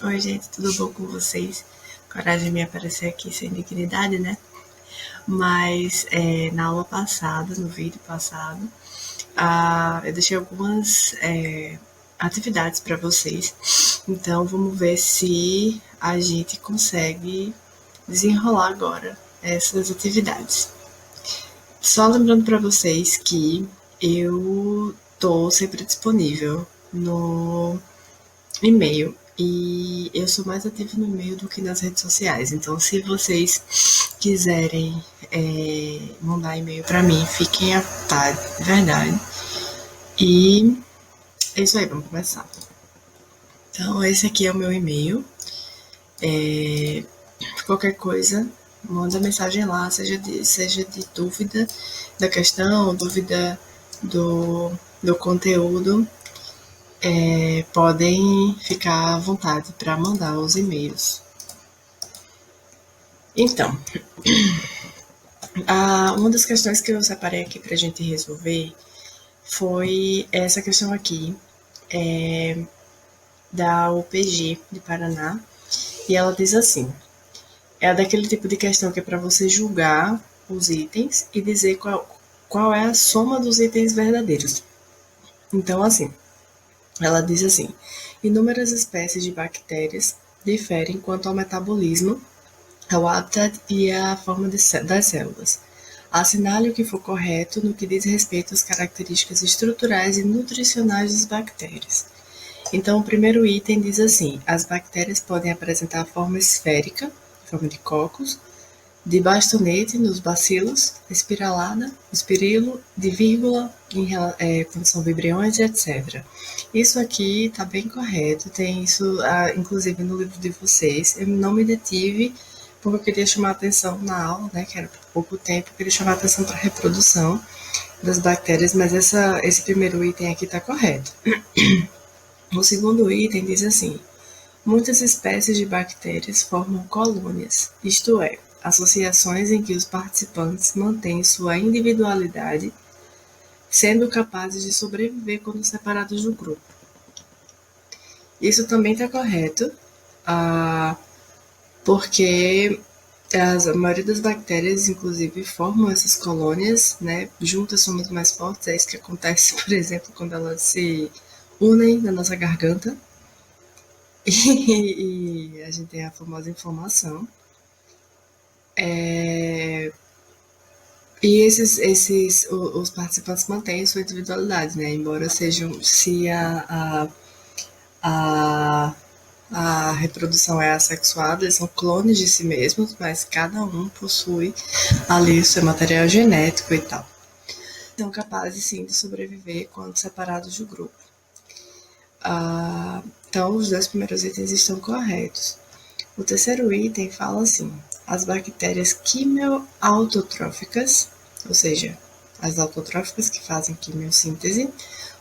Oi, gente, tudo bom com vocês? Coragem de me aparecer aqui sem dignidade, né? Mas na aula passada, no vídeo passado, eu deixei algumas atividades para vocês. Então, vamos ver se a gente consegue desenrolar agora essas atividades. Só lembrando para vocês que eu tô sempre disponível no e-mail. E eu sou mais ativa no e-mail do que nas redes sociais. Então, se vocês quiserem mandar e-mail para mim, fiquem à vontade, de verdade. E é isso aí, vamos começar. Então, esse aqui é o meu e-mail. Qualquer coisa, manda mensagem lá, seja de dúvida da questão, dúvida do conteúdo. Podem ficar à vontade para mandar os e-mails. Então, uma das questões que eu separei aqui para a gente resolver foi essa questão aqui da UPG de Paraná. E ela diz assim: é daquele tipo de questão que é para você julgar os itens e dizer qual é a soma dos itens verdadeiros. Então, assim, ela diz assim: inúmeras espécies de bactérias diferem quanto ao metabolismo, ao hábitat e à forma das células. Assinale o que for correto no que diz respeito às características estruturais e nutricionais das bactérias. Então, o primeiro item diz assim: as bactérias podem apresentar forma esférica, forma de cocos, de bastonete nos bacilos, espiralada, espirilo, de vírgula, quando são vibriões, etc. Isso aqui está bem correto, tem isso, inclusive, no livro de vocês. Eu não me detive, porque eu queria chamar a atenção na aula, né, que era por pouco tempo, eu queria chamar a atenção para a reprodução das bactérias, mas esse primeiro item aqui está correto. O segundo item diz assim: muitas espécies de bactérias formam colônias, isto é, associações em que os participantes mantêm sua individualidade, sendo capazes de sobreviver quando separados do grupo. Isso também está correto, porque a maioria das bactérias, inclusive, formam essas colônias, né? Juntas somos mais fortes. É isso que acontece, por exemplo, quando elas se unem na nossa garganta. E a gente tem a famosa inflamação. E os participantes mantêm sua individualidade, né? Embora sejam, se a, a reprodução é assexuada, eles são clones de si mesmos, mas cada um possui ali o seu material genético e tal. São capazes, sim, de sobreviver quando separados do grupo. Então, os dois primeiros itens estão corretos. O terceiro item fala assim: as bactérias quimioautotróficas, ou seja, as autotróficas que fazem quimiossíntese,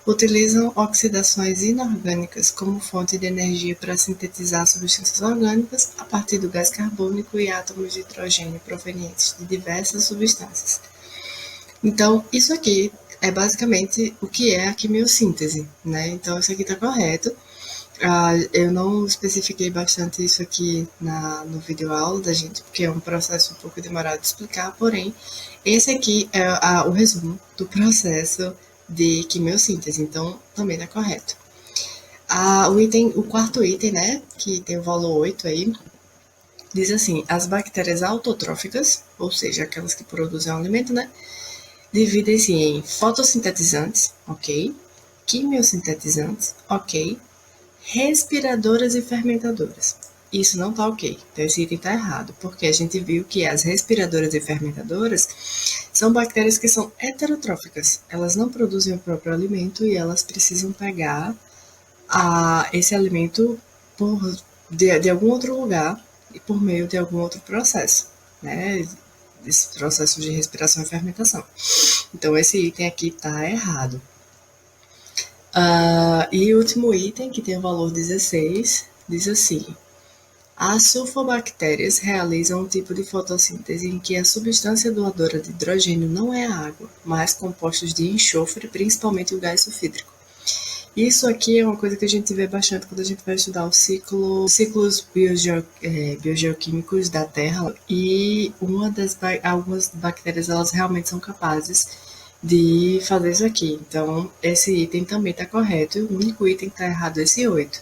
utilizam oxidações inorgânicas como fonte de energia para sintetizar substâncias orgânicas a partir do gás carbônico e átomos de hidrogênio provenientes de diversas substâncias. Então, isso aqui é basicamente o que é a quimiossíntese, né? Então, isso aqui está correto. Eu não especifiquei bastante isso aqui no vídeo aula da gente, porque é um processo um pouco demorado de explicar, porém, esse aqui é o resumo do processo de quimiossíntese, então também está correto. O quarto item, né, que tem o valor 8 aí, diz assim: as bactérias autotróficas, ou seja, aquelas que produzem o alimento, né, dividem-se em fotossintetizantes, ok, quimiosintetizantes, ok, respiradoras e fermentadoras. Isso não está ok, então esse item está errado, porque a gente viu que as respiradoras e fermentadoras são bactérias que são heterotróficas. Elas não produzem o próprio alimento e elas precisam pegar esse alimento de algum outro lugar e por meio de algum outro processo, né? Esse processo de respiração e fermentação. Então, esse item aqui está errado. E o último item, que tem o valor 16, diz assim: as sulfobactérias realizam um tipo de fotossíntese em que a substância doadora de hidrogênio não é a água, mas compostos de enxofre, principalmente o gás sulfídrico. Isso aqui é uma coisa que a gente vê bastante quando a gente vai estudar ciclos biogeoquímicos da Terra. E algumas bactérias, elas realmente são capazes de fazer isso aqui. Então, esse item também está correto. O único item que está errado é esse 8.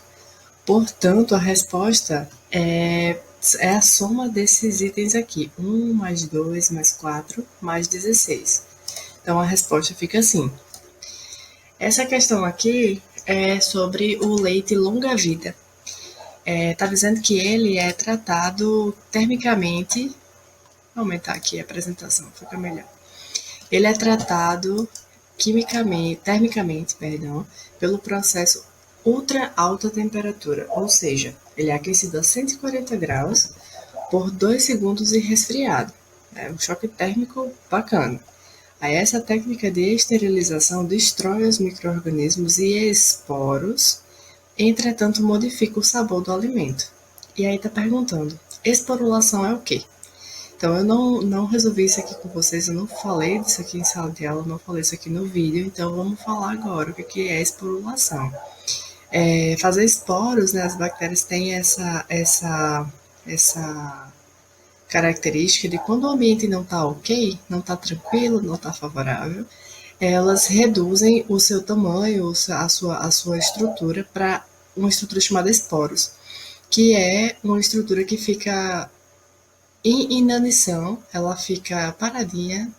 Portanto, a resposta é a soma desses itens aqui. 1 mais 2 mais 4 mais 16. Então, a resposta fica assim. Essa questão aqui é sobre o leite longa-vida. Está dizendo que ele é tratado termicamente. Vou aumentar aqui a apresentação, fica melhor. Ele é tratado termicamente, pelo processo ultra alta temperatura, ou seja, ele é aquecido a 140 graus por 2 segundos e resfriado. É um choque térmico bacana. Aí essa técnica de esterilização destrói os micro-organismos e esporos, entretanto modifica o sabor do alimento. E aí tá perguntando, esporulação é o quê? Então eu não resolvi isso aqui com vocês, eu não falei disso aqui em sala de aula, não falei isso aqui no vídeo, então vamos falar agora o que é esporulação. Fazer esporos, né, as bactérias têm essa característica de quando o ambiente não está ok, não está tranquilo, não está favorável, elas reduzem o seu tamanho, a sua estrutura para uma estrutura chamada esporos, que é uma estrutura que fica em inanição, ela fica paradinha,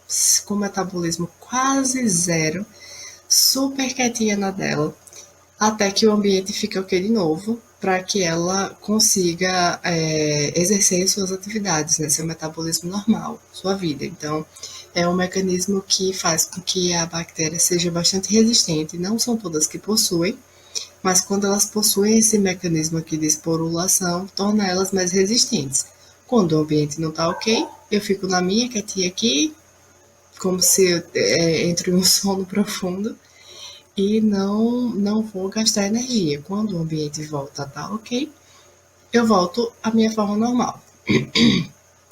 com metabolismo quase zero, super quietinha na dela, até que o ambiente fique ok de novo, para que ela consiga exercer suas atividades, né, seu metabolismo normal, sua vida. Então, é um mecanismo que faz com que a bactéria seja bastante resistente. Não são todas que possuem, mas quando elas possuem esse mecanismo aqui de esporulação, torna elas mais resistentes. Quando o ambiente não está ok, eu fico na minha quietinha aqui, como se eu entre um sono profundo, e não vou gastar energia. Quando o ambiente volta a estar ok, eu volto à minha forma normal.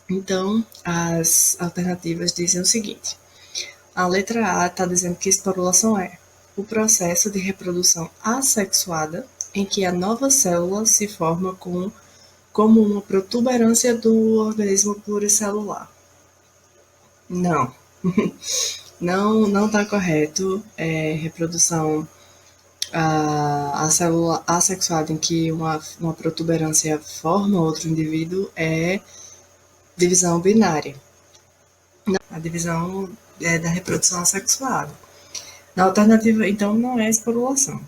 Então, as alternativas dizem o seguinte. A letra A está dizendo que esporulação é o processo de reprodução assexuada em que a nova célula se forma como uma protuberância do organismo pluricelular. Não. Não está correto. Reprodução a célula assexuada em que uma protuberância forma outro indivíduo é divisão binária. A divisão é da reprodução assexuada. Na alternativa, então, não é esporulação.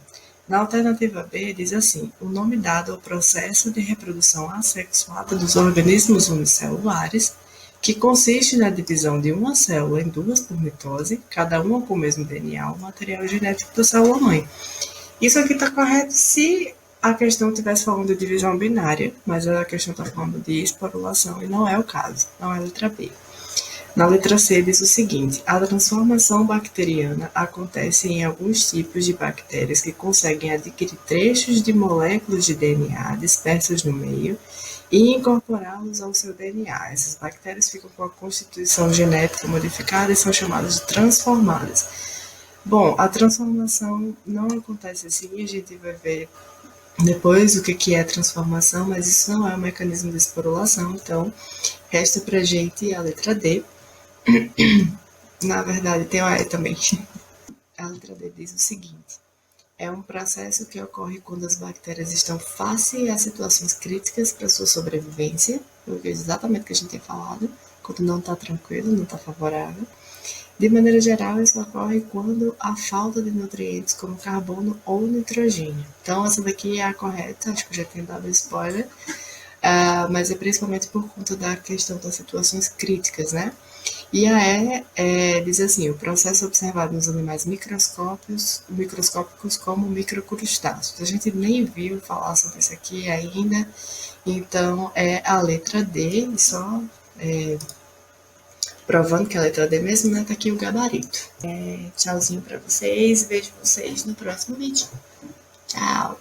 Na alternativa B, diz assim, o nome dado ao processo de reprodução assexuada dos organismos unicelulares, que consiste na divisão de uma célula em duas por mitose, cada uma com o mesmo DNA, o material genético da célula-mãe. Isso aqui está correto se a questão estivesse falando de divisão binária, mas a questão está falando de esporulação e não é o caso, não é a letra B. Na letra C diz o seguinte, a transformação bacteriana acontece em alguns tipos de bactérias que conseguem adquirir trechos de moléculas de DNA dispersas no meio e incorporá-los ao seu DNA. Essas bactérias ficam com a constituição genética modificada e são chamadas de transformadas. Bom, a transformação não acontece assim, a gente vai ver depois o que é transformação, mas isso não é um mecanismo de esporulação, então resta pra gente a letra D. Na verdade, tem o E também. A letra D diz o seguinte, é um processo que ocorre quando as bactérias estão face a situações críticas para sua sobrevivência, exatamente o que a gente tinha falado, quando não está tranquilo, não está favorável. De maneira geral, isso ocorre quando há falta de nutrientes como carbono ou nitrogênio. Então, essa daqui é a correta, acho que eu já tinha dado spoiler, mas é principalmente por conta da questão das situações críticas, né? E a E diz assim, o processo observado nos animais microscópicos como microcrustáceos. A gente nem viu falar sobre isso aqui ainda, então é a letra D, só provando que a letra D mesmo, né? Tá aqui o gabarito. Tchauzinho pra vocês, vejo vocês no próximo vídeo. Tchau!